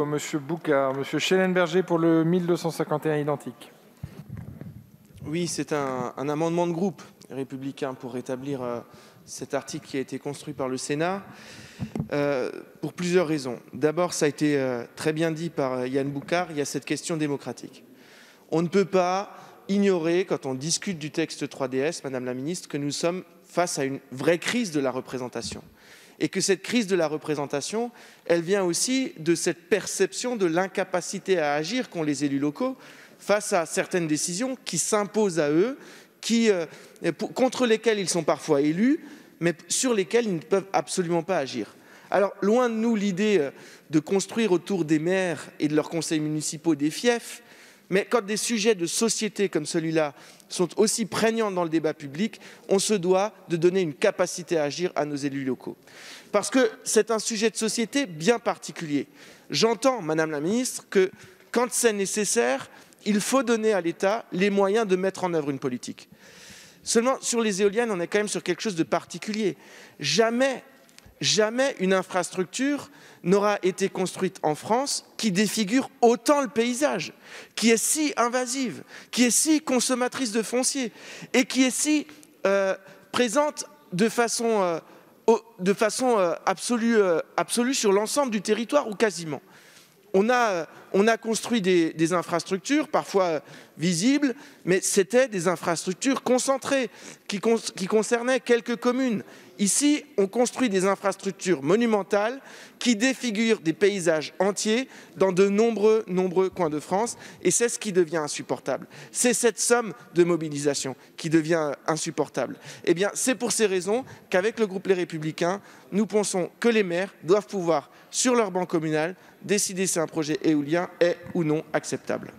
Monsieur Boucard. Monsieur Schellenberger pour le 1251 identique. Oui, c'est un amendement de groupe républicain pour rétablir cet article qui a été construit par le Sénat pour plusieurs raisons. D'abord, ça a été très bien dit par Yann Boucard, il y a cette question démocratique. On ne peut pas ignorer, quand on discute du texte 3DS, Madame la Ministre, que nous sommes face à une vraie crise de la représentation. Et que cette crise de la représentation, elle vient aussi de cette perception de l'incapacité à agir qu'ont les élus locaux face à certaines décisions qui s'imposent à eux, contre lesquelles ils sont parfois élus, mais sur lesquelles ils ne peuvent absolument pas agir. Alors, loin de nous l'idée de construire autour des maires et de leurs conseils municipaux des fiefs, mais quand des sujets de société comme celui-là sont aussi prégnants dans le débat public, on se doit de donner une capacité à agir à nos élus locaux. Parce que c'est un sujet de société bien particulier. J'entends, Madame la Ministre, que quand c'est nécessaire, il faut donner à l'État les moyens de mettre en œuvre une politique. Seulement, sur les éoliennes, on est quand même sur quelque chose de particulier. Jamais une infrastructure n'aura été construite en France qui défigure autant le paysage, qui est si invasive, qui est si consommatrice de foncier et qui est si présente de façon absolue sur l'ensemble du territoire ou quasiment. On a construit des infrastructures, parfois visibles, mais c'était des infrastructures concentrées qui concernaient quelques communes. Ici, on construit des infrastructures monumentales qui défigurent des paysages entiers dans de nombreux coins de France, et c'est ce qui devient insupportable. C'est cette somme de mobilisation qui devient insupportable. Eh bien, c'est pour ces raisons qu'avec le groupe Les Républicains, nous pensons que les maires doivent pouvoir, sur leur banc communal, décider si un projet éolien est ou non acceptable.